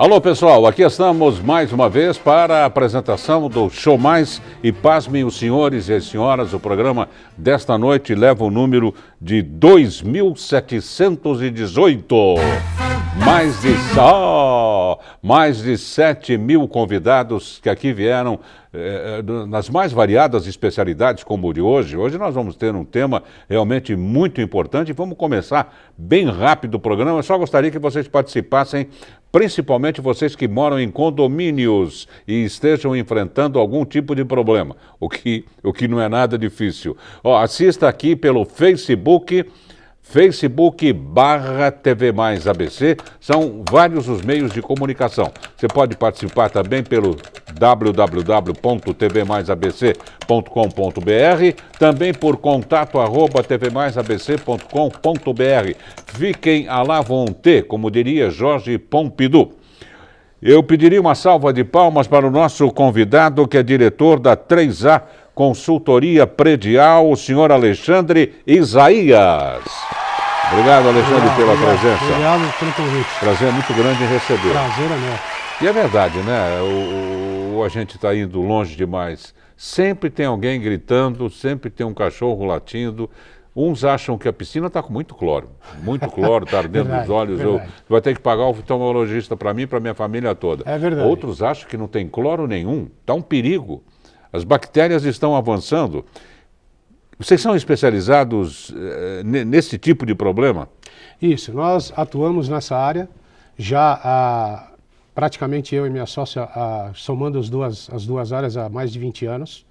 Alô pessoal, aqui estamos mais uma vez para a apresentação do Show Mais e pasmem os senhores e as senhoras, o programa desta noite leva o número de 2.718. Mais de 7 mil convidados que aqui vieram nas mais variadas especialidades como o de hoje. Hoje nós vamos ter um tema realmente muito importante e vamos começar bem rápido o programa. Eu só gostaria que vocês participassem, principalmente vocês que moram em condomínios e estejam enfrentando algum tipo de problema, o que não é nada difícil. Assista aqui pelo Facebook/TV Mais ABC, são vários os meios de comunicação. Você pode participar também pelo www.tvmaisabc.com.br, também por contato@tvmaisabc.com.br. Fiquem à la vontade, como diria Jorge Pompidou. Eu pediria uma salva de palmas para o nosso convidado, que é diretor da 3A Consultoria Predial, o senhor Alexandre Isaías. Obrigado, Alexandre, pela presença. Obrigado pelo convite. Prazer muito grande em receber. Prazer é meu. E é verdade, né? A gente está indo longe demais. Sempre tem alguém gritando, sempre tem um cachorro latindo. Uns acham que a piscina está com muito cloro, está ardendo nos olhos. Eu vou ter que pagar o oftalmologista para mim e para minha família toda. É verdade. Outros acham que não tem cloro nenhum. Está um perigo. As bactérias estão avançando. Vocês são especializados nesse tipo de problema? Isso, nós atuamos nessa área já praticamente eu e minha sócia, somando as duas áreas há mais de 20 anos.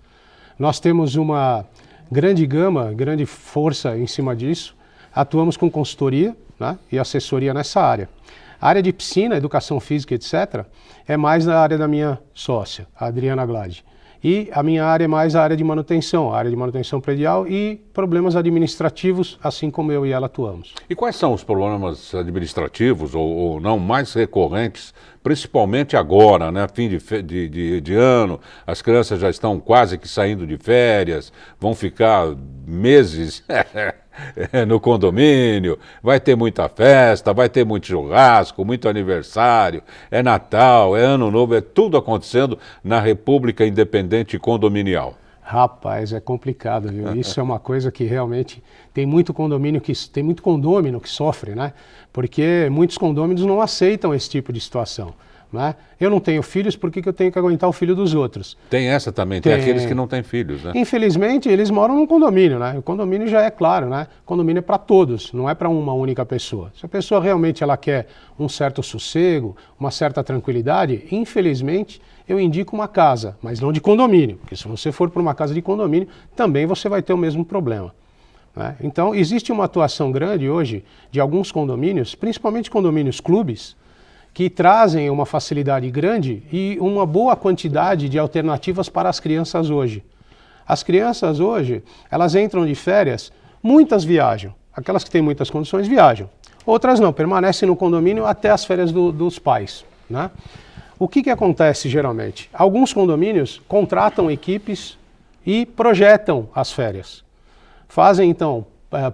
Nós temos uma grande gama, grande força em cima disso. Atuamos com consultoria, né, e assessoria nessa área. A área de piscina, educação física, etc., é mais na área da minha sócia, a Adriana Glade. E a minha área é mais a área de manutenção predial e problemas administrativos, assim como eu e ela atuamos. E quais são os problemas administrativos ou não mais recorrentes, principalmente agora, né? Fim de ano, as crianças já estão quase que saindo de férias, vão ficar meses no condomínio, vai ter muita festa, vai ter muito churrasco, muito aniversário, é Natal, é Ano Novo, é tudo acontecendo na República Independente Condominial. Rapaz, é complicado, viu? Isso é uma coisa que realmente tem muito condômino que sofre, né? Porque muitos condôminos não aceitam esse tipo de situação, né? Eu não tenho filhos, por que eu tenho que aguentar o filho dos outros? Tem essa também, tem aqueles que não têm filhos, né? Infelizmente, eles moram num condomínio, né? O condomínio já é claro, né? O condomínio é para todos, não é para uma única pessoa. Se a pessoa realmente ela quer um certo sossego, uma certa tranquilidade, infelizmente, eu indico uma casa, mas não de condomínio, porque se você for para uma casa de condomínio, também você vai ter o mesmo problema, né? Então, existe uma atuação grande hoje de alguns condomínios, principalmente condomínios clubes, que trazem uma facilidade grande e uma boa quantidade de alternativas para as crianças hoje. As crianças hoje, elas entram de férias, muitas viajam. Aquelas que têm muitas condições viajam. Outras não, permanecem no condomínio até as férias dos pais, né? O que acontece geralmente? Alguns condomínios contratam equipes e projetam as férias. Fazem então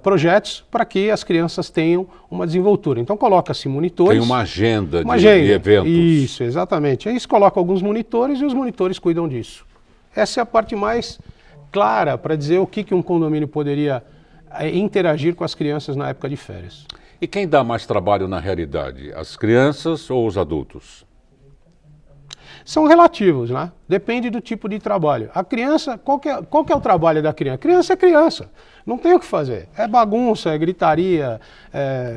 projetos para que as crianças tenham uma desenvoltura. Então coloca-se monitores. Tem uma agenda de eventos. Isso, exatamente. Aí se coloca alguns monitores e os monitores cuidam disso. Essa é a parte mais clara para dizer o que um condomínio poderia interagir com as crianças na época de férias. E quem dá mais trabalho na realidade? As crianças ou os adultos? São relativos, né? Depende do tipo de trabalho. A criança, qual que é o trabalho da criança? Criança é criança, não tem o que fazer. É bagunça, é gritaria,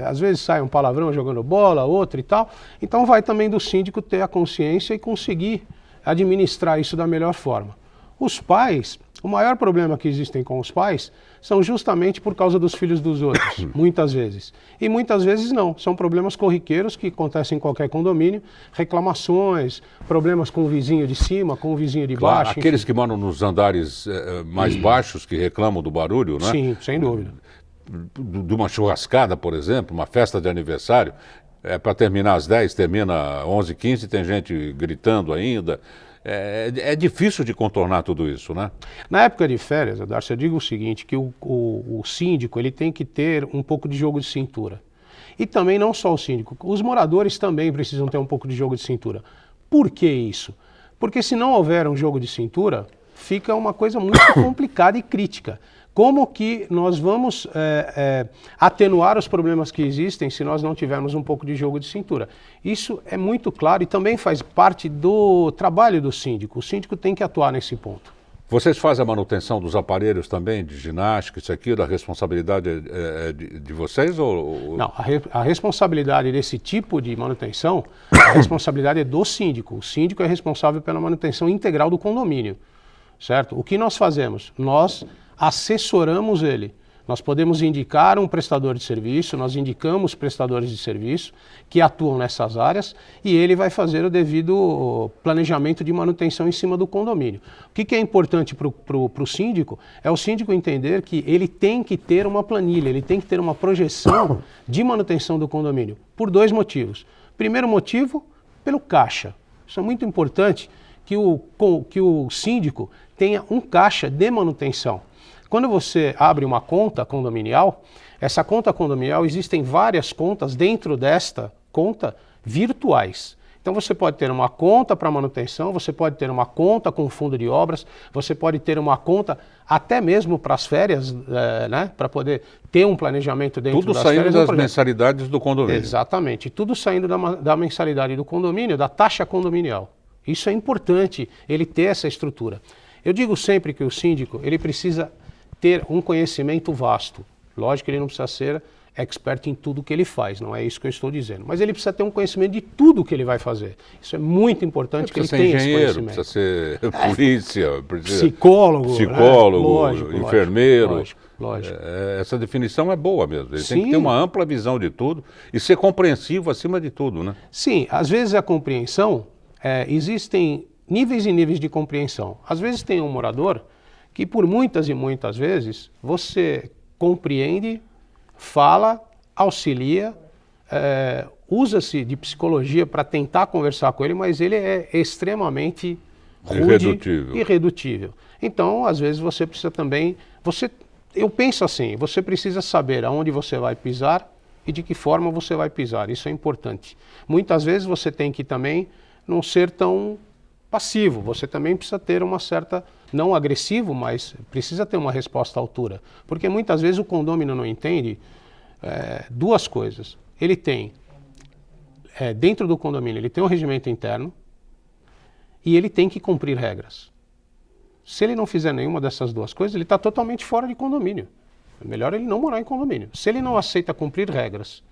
às vezes sai um palavrão jogando bola, outro e tal. Então vai também do síndico ter a consciência e conseguir administrar isso da melhor forma. Os pais, o maior problema que existem com os pais são justamente por causa dos filhos dos outros, muitas vezes. E muitas vezes não, são problemas corriqueiros que acontecem em qualquer condomínio, reclamações, problemas com o vizinho de cima, com o vizinho de baixo. Aqueles que moram nos andares mais baixos, que reclamam do barulho, né? Sim, sem dúvida. De uma churrascada, por exemplo, uma festa de aniversário, para terminar às 10, termina às 11h15, tem gente gritando ainda. É difícil de contornar tudo isso, né? Na época de férias, Darcy, eu digo o seguinte, que o síndico ele tem que ter um pouco de jogo de cintura. E também não só o síndico, os moradores também precisam ter um pouco de jogo de cintura. Por que isso? Porque se não houver um jogo de cintura, fica uma coisa muito complicada e crítica. Como que nós vamos atenuar os problemas que existem se nós não tivermos um pouco de jogo de cintura? Isso é muito claro e também faz parte do trabalho do síndico. O síndico tem que atuar nesse ponto. Vocês fazem a manutenção dos aparelhos também, de ginástica, isso aqui, da responsabilidade de vocês? Não, a responsabilidade desse tipo de manutenção, a responsabilidade é do síndico. O síndico é responsável pela manutenção integral do condomínio, certo? O que nós fazemos? Nós assessoramos ele. Nós podemos indicar um prestador de serviço, nós indicamos prestadores de serviço que atuam nessas áreas e ele vai fazer o devido planejamento de manutenção em cima do condomínio. O que é importante para o síndico é o síndico entender que ele tem que ter uma planilha, ele tem que ter uma projeção de manutenção do condomínio, por 2 motivos. Primeiro motivo, pelo caixa. Isso é muito importante que o síndico tenha um caixa de manutenção. Quando você abre uma conta condominial, essa conta condominial, existem várias contas dentro desta conta virtuais. Então você pode ter uma conta para manutenção, você pode ter uma conta com fundo de obras, você pode ter uma conta até mesmo para as férias, né, para poder ter um planejamento dentro das férias. Tudo saindo das mensalidades do condomínio. Exatamente, tudo saindo da mensalidade do condomínio, da taxa condominial. Isso é importante, ele ter essa estrutura. Eu digo sempre que o síndico, ele precisa ter um conhecimento vasto. Lógico que ele não precisa ser expert em tudo que ele faz, não é isso que eu estou dizendo. Mas ele precisa ter um conhecimento de tudo que ele vai fazer. Isso é muito importante que ele tenha esse conhecimento. Precisa ser polícia, psicólogo, né? Enfermeiro. Lógico. Essa definição é boa mesmo. Ele tem que ter uma ampla visão de tudo e ser compreensivo acima de tudo, né? Sim, às vezes a compreensão, existem níveis e níveis de compreensão. Às vezes tem um morador que por muitas e muitas vezes você compreende, fala, auxilia, usa-se de psicologia para tentar conversar com ele, mas ele é extremamente rude e irredutível. Então, às vezes você precisa também, eu penso assim, você precisa saber aonde você vai pisar e de que forma você vai pisar, isso é importante. Muitas vezes você tem que também não ser tão passivo, você também precisa ter uma certa, não agressivo, mas precisa ter uma resposta à altura. Porque muitas vezes o condômino não entende 2 coisas. Ele tem, dentro do condomínio, ele tem um regimento interno e ele tem que cumprir regras. Se ele não fizer nenhuma dessas 2 coisas, ele está totalmente fora de condomínio. É melhor ele não morar em condomínio. Se ele não aceita cumprir regras,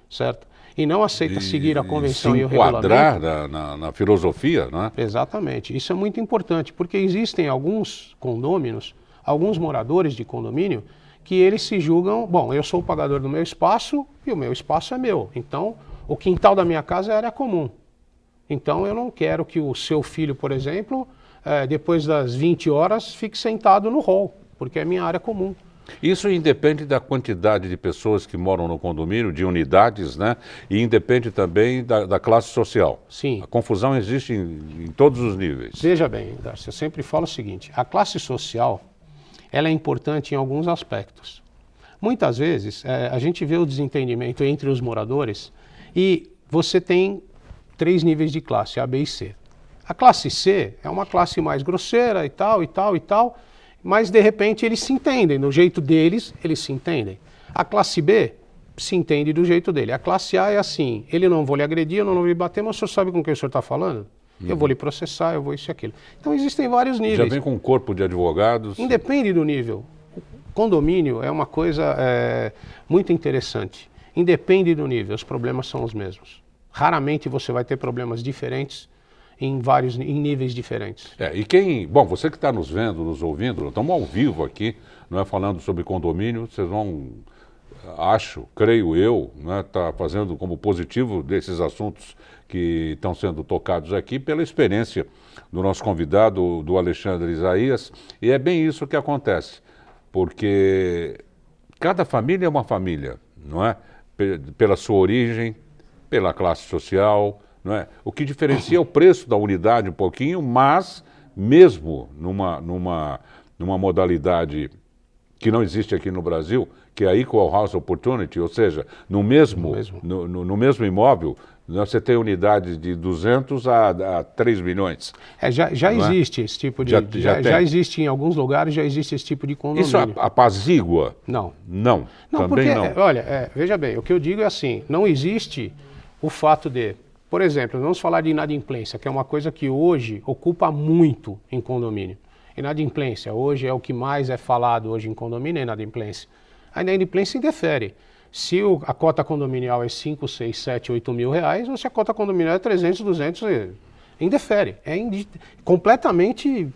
certo? E não aceita seguir a convenção e o regulamento. Se enquadrar na filosofia, né? Exatamente. Isso é muito importante, porque existem alguns condôminos, alguns moradores de condomínio, que eles se julgam, bom, eu sou o pagador do meu espaço e o meu espaço é meu. Então, o quintal da minha casa é área comum. Então, eu não quero que o seu filho, por exemplo, depois das 20 horas, fique sentado no hall, porque é minha área comum. Isso independe da quantidade de pessoas que moram no condomínio, de unidades, né? E independe também da classe social. Sim. A confusão existe em todos os níveis. Veja bem, Darcy, eu sempre falo o seguinte, a classe social, ela é importante em alguns aspectos. Muitas vezes, a gente vê o desentendimento entre os moradores e você tem 3 níveis de classe, A, B e C. A classe C é uma classe mais grosseira e tal, e tal, e tal, mas de repente eles se entendem, do jeito deles, eles se entendem. A classe B se entende do jeito dele. A classe A é assim, ele não vou lhe agredir, eu não vou lhe bater, mas o senhor sabe com quem o senhor está falando? Eu vou lhe processar, eu vou isso e aquilo. Então existem vários níveis. Já vem com um corpo de advogados. Independe do nível. O condomínio é uma coisa muito interessante. Independe do nível, os problemas são os mesmos. Raramente você vai ter problemas diferentes em níveis diferentes. E bom, você que está nos vendo, nos ouvindo, estamos ao vivo aqui, não é, falando sobre condomínio, vocês vão, creio eu, né, tá fazendo como positivo desses assuntos que estão sendo tocados aqui pela experiência do nosso convidado, do Alexandre Isaías, e é bem isso que acontece, porque cada família é uma família, não é? Pela sua origem, pela classe social, não é? O que diferencia é o preço da unidade um pouquinho, mas mesmo numa modalidade que não existe aqui no Brasil, que é a Equal House Opportunity, ou seja, no mesmo imóvel, você tem unidades de 200 a 3 milhões. Já existe esse tipo de... Já existe em alguns lugares, já existe esse tipo de condomínio. Isso apazigua? Não. Não, também porque, não. Olha, veja bem, o que eu digo é assim, não existe o fato de... Por exemplo, vamos falar de inadimplência, que é uma coisa que hoje ocupa muito em condomínio. Inadimplência, hoje é o que mais é falado hoje em condomínio, é inadimplência. A inadimplência indefere. Se a cota condominial é 5, 6, 7, 8 mil reais, ou se a cota condominial é 300, 200, indefere. É completamente...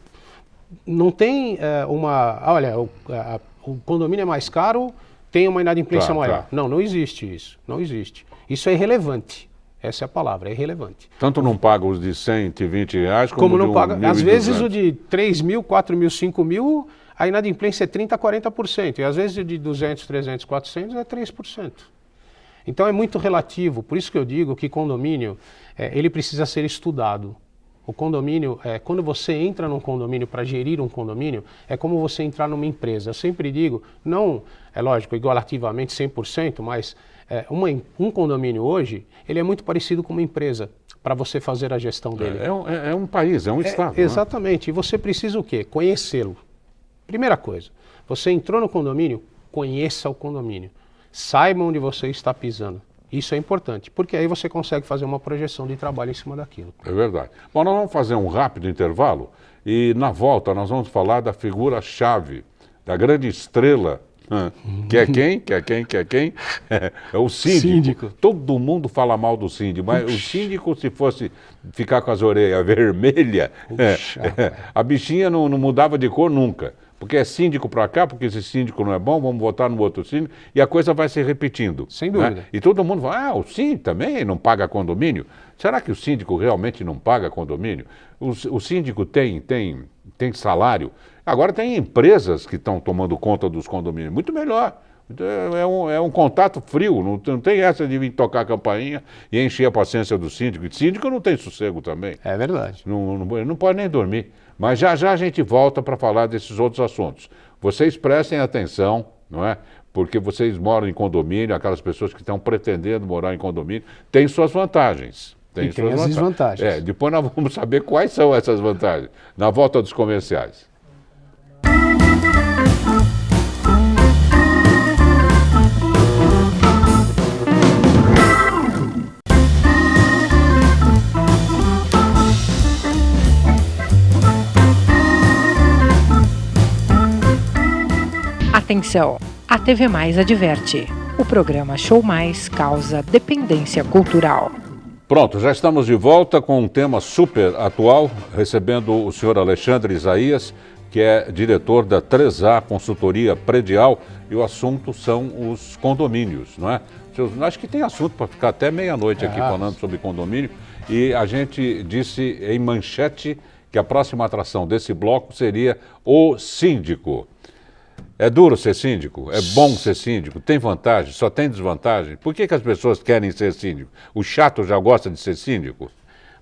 Não tem uma... Olha, o condomínio é mais caro, tem uma inadimplência maior. Não, não existe isso. Não existe. Isso é irrelevante. Essa é a palavra, é irrelevante. Tanto não paga os de 120 reais como não de paga. 1.200. Às vezes o de 3 mil, 4 mil, 5 mil, a inadimplência é 30%, 40%. E às vezes o de 200, 300, 400 é 3%. Então é muito relativo. Por isso que eu digo que condomínio, ele precisa ser estudado. O condomínio, quando você entra num condomínio para gerir um condomínio, é como você entrar numa empresa. Eu sempre digo, não, é lógico, igualativamente 100%, mas um condomínio hoje, ele é muito parecido com uma empresa, para você fazer a gestão dele. É um país, é um estado. Exatamente, e você precisa o quê? Conhecê-lo. Primeira coisa, você entrou no condomínio, conheça o condomínio. Saiba onde você está pisando. Isso é importante, porque aí você consegue fazer uma projeção de trabalho em cima daquilo. É verdade. Bom, nós vamos fazer um rápido intervalo e na volta nós vamos falar da figura-chave, da grande estrela, que é quem? É o síndico. Todo mundo fala mal do síndico, mas o síndico, se fosse ficar com as orelhas vermelhas, a bichinha não mudava de cor nunca. Porque é síndico para cá, porque esse síndico não é bom, vamos votar no outro síndico, e a coisa vai se repetindo. Sem dúvida. Né? E todo mundo fala, o síndico também não paga condomínio? Será que o síndico realmente não paga condomínio? O síndico tem salário? Agora tem empresas que estão tomando conta dos condomínios, muito melhor. É um contato frio, não tem essa de vir tocar a campainha e encher a paciência do síndico. E síndico não tem sossego também. É verdade. Não pode nem dormir. Mas já a gente volta para falar desses outros assuntos. Vocês prestem atenção, não é? Porque vocês moram em condomínio, aquelas pessoas que estão pretendendo morar em condomínio, têm suas vantagens. Tem as desvantagens. Depois nós vamos saber quais são essas vantagens, na volta dos comerciais. Atenção, a TV Mais adverte. O programa Show Mais causa dependência cultural. Pronto, já estamos de volta com um tema super atual, recebendo o senhor Alexandre Isaías, que é diretor da 3A Consultoria Predial, e o assunto são os condomínios, não é? Acho que tem assunto para ficar até meia-noite aqui falando sobre condomínio, e a gente disse em manchete que a próxima atração desse bloco seria o síndico. É duro ser síndico? É bom ser síndico? Tem vantagem? Só tem desvantagem? Por que as pessoas querem ser síndico? O chato já gosta de ser síndico?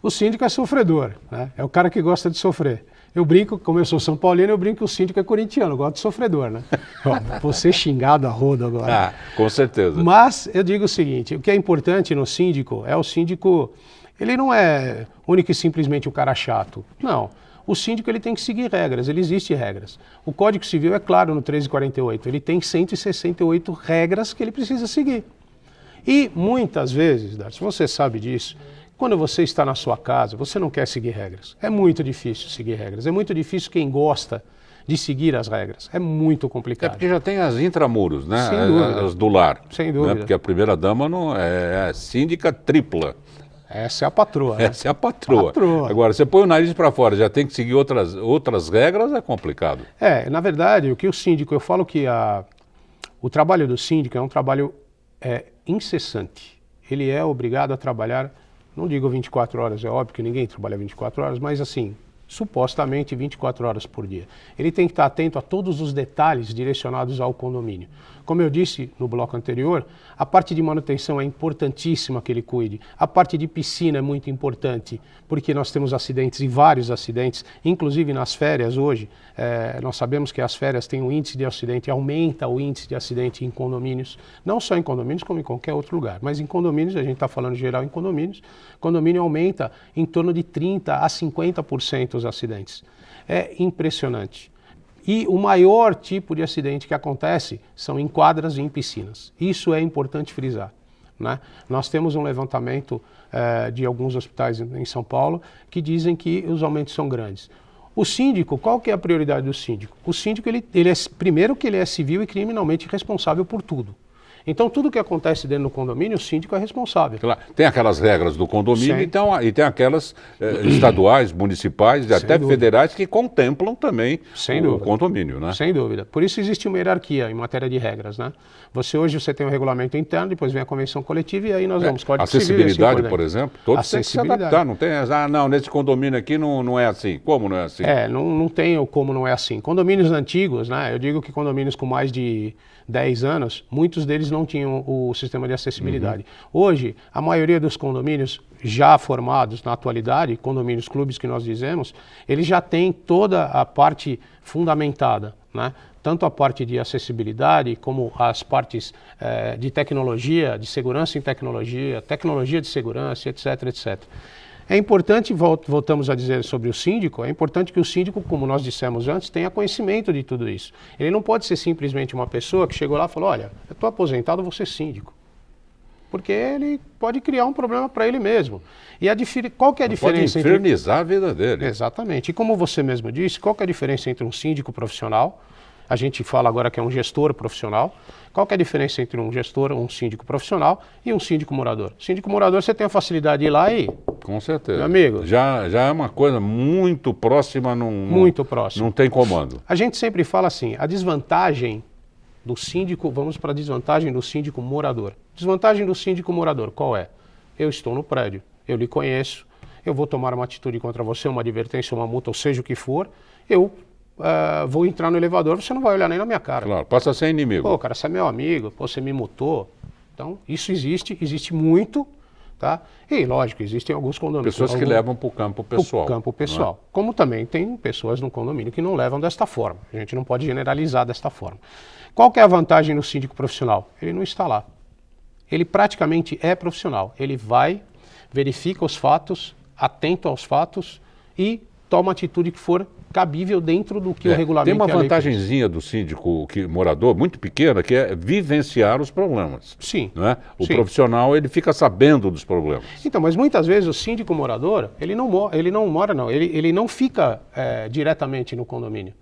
O síndico é sofredor, né? É o cara que gosta de sofrer. Eu brinco, como eu sou São Paulino, eu brinco que o síndico é corintiano, eu gosto de sofredor, né? Vou ser xingado a rodo agora. Com certeza. Mas eu digo o seguinte, o que é importante no síndico é o síndico, ele não é único e simplesmente o cara chato, não. O síndico ele tem que seguir regras, existem regras. O Código Civil é claro no 1348, ele tem 168 regras que ele precisa seguir. E muitas vezes, Darcy, você sabe disso, quando você está na sua casa, você não quer seguir regras. É muito difícil seguir regras, é muito difícil quem gosta de seguir as regras. É muito complicado. É porque já tem as intramuros, né? Sem dúvida. As do lar. Sem dúvida. Né? Porque a primeira-dama não é síndica tripla. Essa é a patroa. Né? Essa é a patroa. Agora, você põe o nariz para fora, já tem que seguir outras regras, é complicado. Na verdade, o que o síndico, eu falo que o trabalho do síndico é um trabalho incessante. Ele é obrigado a trabalhar, não digo 24 horas, é óbvio que ninguém trabalha 24 horas, mas assim, supostamente 24 horas por dia. Ele tem que estar atento a todos os detalhes direcionados ao condomínio. Como eu disse no bloco anterior, a parte de manutenção é importantíssima que ele cuide. A parte de piscina é muito importante, porque nós temos acidentes e vários acidentes, inclusive nas férias hoje. Nós sabemos que as férias têm um índice de acidente, aumenta o índice de acidente em condomínios, não só em condomínios como em qualquer outro lugar, mas em condomínios, a gente está falando em geral em condomínios, condomínio aumenta em torno de 30% a 50% os acidentes. É impressionante. E o maior tipo de acidente que acontece são em quadras e em piscinas. Isso é importante frisar, né? Nós temos um levantamento de alguns hospitais em São Paulo que dizem que os aumentos são grandes. O síndico, qual que é a prioridade do síndico? O síndico, ele é, primeiro que ele é civil e criminalmente responsável por tudo. Então, tudo que acontece dentro do condomínio, o síndico é responsável. Claro. Tem aquelas regras do condomínio, Sim. então, e tem aquelas estaduais, municipais e até dúvida. federais que contemplam também Sem o dúvida. condomínio, né? Sem dúvida. Por isso existe uma hierarquia em matéria de regras, né? Hoje você tem um regulamento interno, depois vem a convenção coletiva e aí nós vamos Código Civil e assim acessibilidade, por por diante. exemplo, todos têm que se adaptar, não tem, não, nesse condomínio aqui não é assim. Como não é assim? Não tem o como não é assim. Condomínios antigos, né? Eu digo que condomínios com mais de 10 anos, muitos deles não tinham o sistema de acessibilidade. Hoje, a maioria dos condomínios já formados na atualidade, condomínios clubes que nós dizemos, eles já têm toda a parte fundamentada, né? Tanto a parte de acessibilidade como as partes de tecnologia, de segurança em tecnologia, tecnologia de segurança, etc, etc. É importante, voltamos a dizer sobre o síndico, é importante que o síndico, como nós dissemos antes, tenha conhecimento de tudo isso. Ele não pode ser simplesmente uma pessoa que chegou lá e falou, olha, eu estou aposentado, vou ser síndico. Porque ele pode criar um problema para ele mesmo. E qual que é a diferença pode infernizar a vida dele. Exatamente. E como você mesmo disse, qual que é a diferença entre um síndico profissional, a gente fala agora que é um gestor profissional, qual que é a diferença entre um gestor, um síndico profissional e um síndico morador? Síndico morador, você tem a facilidade de ir lá e... Com certeza. Meu amigo. Já é uma coisa muito próxima, muito próxima. Não tem comando. A gente sempre fala assim, a desvantagem do síndico, vamos para a desvantagem do síndico morador. Desvantagem do síndico morador, qual é? Eu estou no prédio, eu lhe conheço, eu vou tomar uma atitude contra você, uma advertência, uma multa, ou seja o que for, eu vou entrar no elevador, você não vai olhar nem na minha cara. Claro, passa a ser inimigo. Pô, cara, você é meu amigo, pô, você me multou. Então, isso existe muito, tá? E, lógico, existem alguns condomínios... Pessoas que levam para o campo pessoal. Para o campo pessoal. Como também tem pessoas no condomínio que não levam desta forma. A gente não pode generalizar desta forma. Qual que é a vantagem do síndico profissional? Ele não está lá. Ele praticamente é profissional. Ele vai, verifica os fatos, atento aos fatos e toma a atitude que for cabível dentro do que o regulamento... Tem uma vantagenzinha do síndico morador, muito pequena, que é vivenciar os problemas. Sim. Não é? O Sim. profissional, ele fica sabendo dos problemas. Então, mas muitas vezes o síndico morador, ele não fica diretamente no condomínio.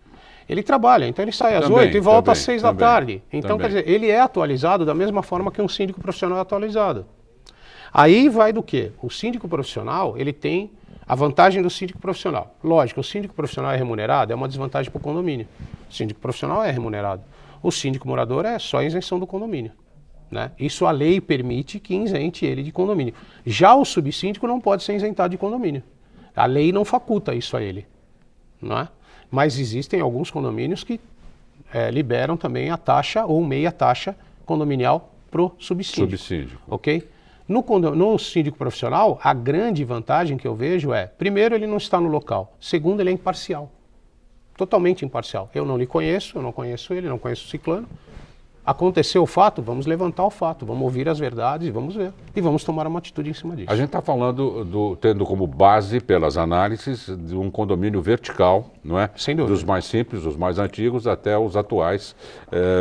Ele trabalha, então ele sai às 8 e volta às 6 da tarde. Então, quer dizer, ele é atualizado da mesma forma que um síndico profissional é atualizado. Aí vai do quê? O síndico profissional, ele tem a vantagem do síndico profissional. Lógico, o síndico profissional é remunerado, é uma desvantagem para o condomínio. O síndico profissional é remunerado. O síndico morador é só isenção do condomínio, né? Isso a lei permite que isente ele de condomínio. Já o subsíndico não pode ser isentado de condomínio. A lei não faculta isso a ele, não é? Mas existem alguns condomínios que liberam também a taxa ou meia taxa condominial para o subsíndico. Ok? No síndico profissional, a grande vantagem que eu vejo é, primeiro, ele não está no local. Segundo, ele é imparcial. Totalmente imparcial. Eu não lhe conheço, eu não conheço ele, não conheço o ciclano. Aconteceu o fato, vamos levantar o fato, vamos ouvir as verdades, vamos ver. E vamos tomar uma atitude em cima disso. A gente está falando, tendo como base, pelas análises, de um condomínio vertical, não é? Sem dúvida. Dos mais simples, dos mais antigos, até os atuais,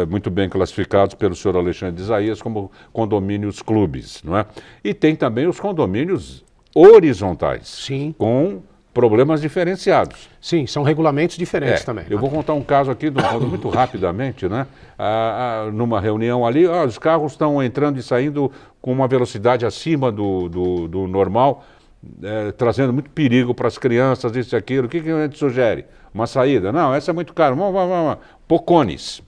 muito bem classificados pelo senhor Alexandre de Isaías como condomínios clubes, não é? E tem também os condomínios horizontais. Sim. Com problemas diferenciados. Sim, são regulamentos diferentes também. Eu vou contar um caso aqui, muito rapidamente, né? Numa reunião ali, os carros estão entrando e saindo com uma velocidade acima do normal, trazendo muito perigo para as crianças, isso e aquilo. O que a gente sugere? Uma saída? Não, essa é muito cara. Vamos. Pô, cones.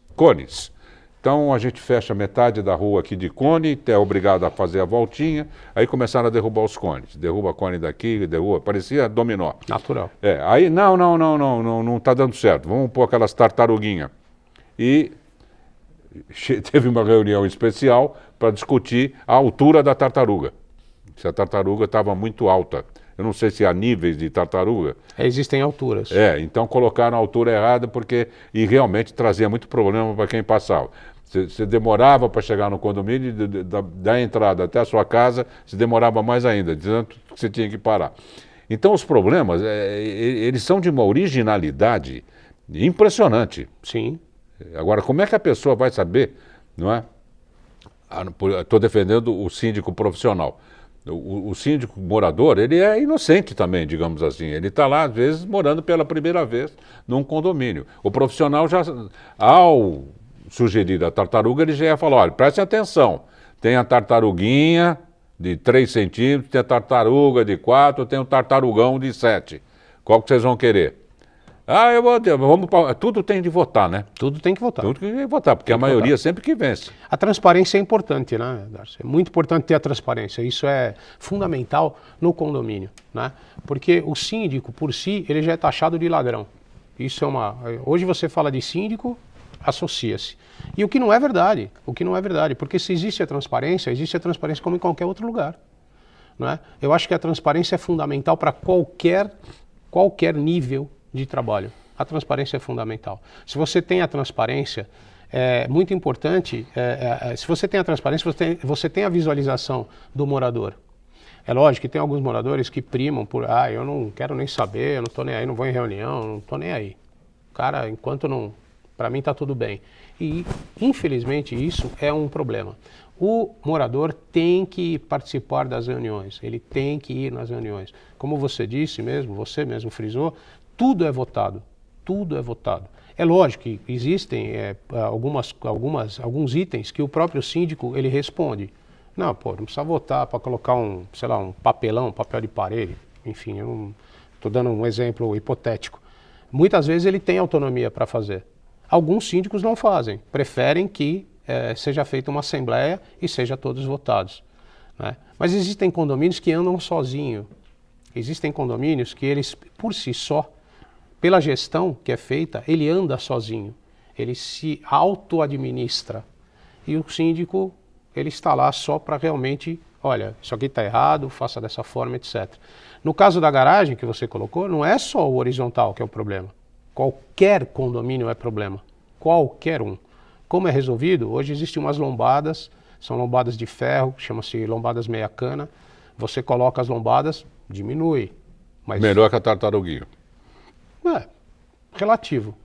Então a gente fecha metade da rua aqui de cone, é obrigado a fazer a voltinha, aí começaram a derrubar os cones. Derruba cone daqui, derruba, parecia dominó. Natural. Aí não está dando certo, vamos pôr aquelas tartaruguinhas. E teve uma reunião especial para discutir a altura da tartaruga. Se a tartaruga estava muito alta. Eu não sei se há níveis de tartaruga. Existem alturas. Então colocaram a altura errada e realmente trazia muito problema para quem passava. Você demorava para chegar no condomínio, da entrada até a sua casa, se demorava mais ainda, dizendo que você tinha que parar. Então os problemas, eles são de uma originalidade impressionante. Sim. Agora, como é que a pessoa vai saber, não é? Estou defendendo o síndico profissional. O síndico morador, ele é inocente também, digamos assim. Ele está lá, às vezes, morando pela primeira vez num condomínio. O profissional já, ao sugerir a tartaruga, ele já ia falar, olha, preste atenção, tem a tartaruguinha de 3 centímetros, tem a tartaruga de 4, tem o tartarugão de 7. Qual que vocês vão querer? Tudo tem de votar, né? Tudo tem que votar. Tudo tem que votar, porque a maioria sempre que vence. A transparência é importante, né, Darcy? É muito importante ter a transparência. Isso é fundamental no condomínio, né? Porque o síndico, por si, ele já é taxado de ladrão. Isso é Hoje você fala de síndico, associa-se. E o que não é verdade. Porque se existe a transparência como em qualquer outro lugar, não é? Eu acho que a transparência é fundamental para qualquer nível de trabalho. A transparência é fundamental. Se você tem a transparência, é muito importante, se você tem a transparência, você tem a visualização do morador. É lógico que tem alguns moradores que primam por, eu não quero nem saber, eu não estou nem aí, não vou em reunião, não estou nem aí. Cara, enquanto não, para mim está tudo bem. E, infelizmente, isso é um problema. O morador tem que participar das reuniões, ele tem que ir nas reuniões. Como você disse mesmo, você mesmo frisou, tudo é votado, tudo é votado. É lógico que existem alguns itens que o próprio síndico ele responde. Não precisa votar para colocar um papel de parede, enfim, eu não estou dando um exemplo hipotético. Muitas vezes ele tem autonomia para fazer. Alguns síndicos não fazem, preferem que seja feita uma assembleia e seja todos votados, né? Mas existem condomínios que andam sozinhos. Existem condomínios que eles, por si só, pela gestão que é feita, ele anda sozinho, ele se auto-administra. E o síndico, ele está lá só para realmente, olha, isso aqui está errado, faça dessa forma, etc. No caso da garagem que você colocou, não é só o horizontal que é o problema. Qualquer condomínio é problema, qualquer um. Como é resolvido? Hoje existem umas lombadas, são lombadas de ferro, chama-se lombadas meia cana. Você coloca as lombadas, diminui. Mas... Melhor que a tartaruguinha. Relativo.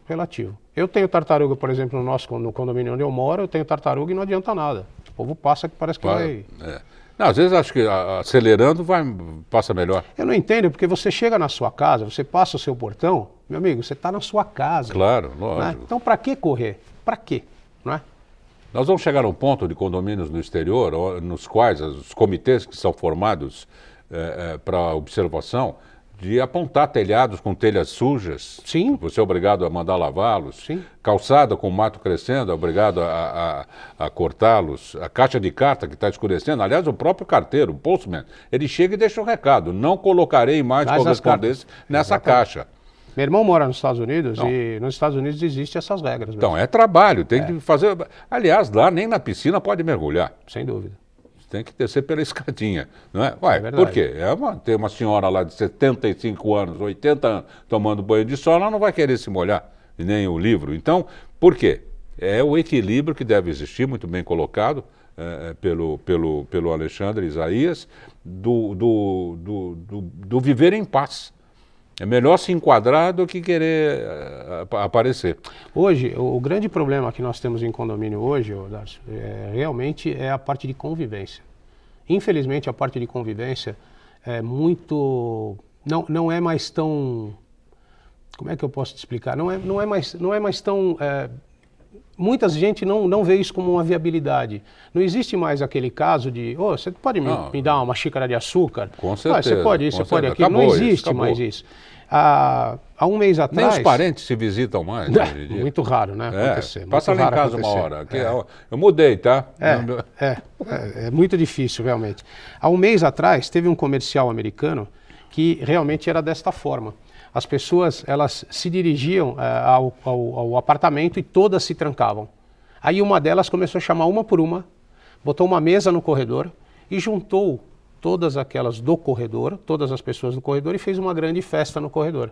Eu tenho tartaruga, por exemplo, no condomínio onde eu moro, eu tenho tartaruga e não adianta nada. O povo passa que parece que vai... Não, às vezes acho que acelerando passa melhor. Eu não entendo, porque você chega na sua casa, você passa o seu portão, meu amigo, você está na sua casa. Claro, lógico. Né? Então, para que correr? Para quê? Não é? Nós vamos chegar a um ponto de condomínios no exterior, nos quais os comitês que são formados para observação, de apontar telhados com telhas sujas. Sim. Você é obrigado a mandar lavá-los. Sim. Calçada com mato crescendo, é obrigado a cortá-los. A caixa de carta que está escurecendo. Aliás, o próprio carteiro, o postman, ele chega e deixa um recado. Não colocarei mais correspondência nessa caixa. Meu irmão mora nos Estados Unidos e nos Estados Unidos existem essas regras mesmo. Então, é trabalho, tem que fazer... Aliás, lá nem na piscina pode mergulhar. Sem dúvida. Tem que descer pela escadinha, não é? Por quê? Tem uma senhora lá de 75 anos, 80 anos, tomando banho de sol, ela não vai querer se molhar, e nem o livro. Então, por quê? É o equilíbrio que deve existir, muito bem colocado pelo Alexandre Isaías, do viver em paz. É melhor se enquadrar do que querer aparecer. Hoje, o grande problema que nós temos em condomínio hoje, Darcy, realmente é a parte de convivência. Infelizmente, a parte de convivência é muito... Não é mais tão... Como é que eu posso te explicar? Não é mais tão... Muita gente não vê isso como uma viabilidade. Não existe mais aquele caso de, você pode me dar uma xícara de açúcar? Com certeza. Você pode isso, você pode aquilo. Não existe mais isso. Há um mês atrás... Nem os parentes se visitam mais hoje em dia. Muito raro, né? Acontecer. Passa lá em casa uma hora. Eu mudei, tá? É muito difícil, realmente. Há um mês atrás, teve um comercial americano que realmente era desta forma. As pessoas, elas se dirigiam ao apartamento e todas se trancavam. Aí uma delas começou a chamar uma por uma, botou uma mesa no corredor e juntou todas aquelas do corredor, todas as pessoas do corredor, e fez uma grande festa no corredor.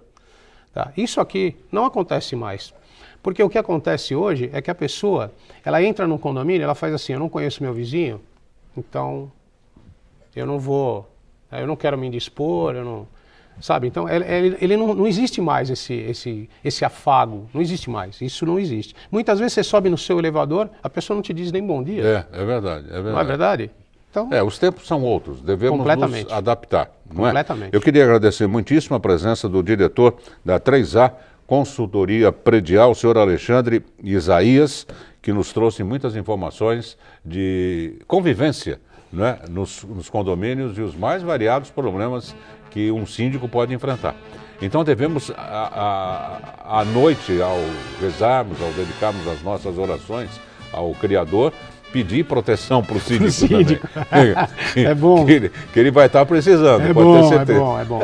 Tá? Isso aqui não acontece mais. Porque o que acontece hoje é que a pessoa, ela entra num condomínio, ela faz assim, eu não conheço meu vizinho, então eu não vou, eu não quero me indispor, eu não... Sabe? Então, ele não existe mais esse afago, não existe mais, isso não existe. Muitas vezes você sobe no seu elevador, a pessoa não te diz nem bom dia. É verdade. Não é verdade? Então, os tempos são outros, devemos nos adaptar. Não completamente. Eu queria agradecer muitíssimo a presença do diretor da 3A Consultoria Predial, o senhor Alexandre Isaías, que nos trouxe muitas informações de convivência, não é? nos condomínios e os mais variados problemas que um síndico pode enfrentar. Então devemos, à noite, ao rezarmos, ao dedicarmos as nossas orações ao Criador, pedir proteção para o síndico também. É bom. Que ele vai estar precisando, pode ter certeza. É bom.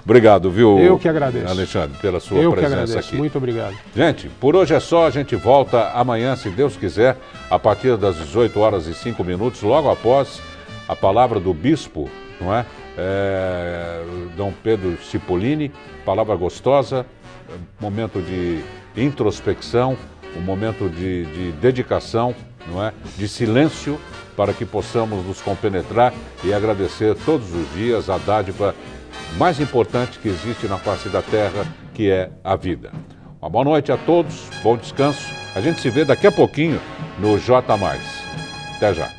Obrigado, viu? Eu que agradeço. Alexandre, pela sua presença presença agradeço. aqui. Muito obrigado. Gente, por hoje é só, a gente volta amanhã, se Deus quiser, a partir das 18 horas e 5 minutos, logo após a palavra do bispo, não é? Dom Pedro Cipollini, palavra gostosa, momento de introspecção, um momento de dedicação, não é? De silêncio, para que possamos nos compenetrar e agradecer todos os dias a dádiva mais importante que existe na face da terra, que é a vida. Uma boa noite a todos, bom descanso. A gente se vê daqui a pouquinho no J+. Até já.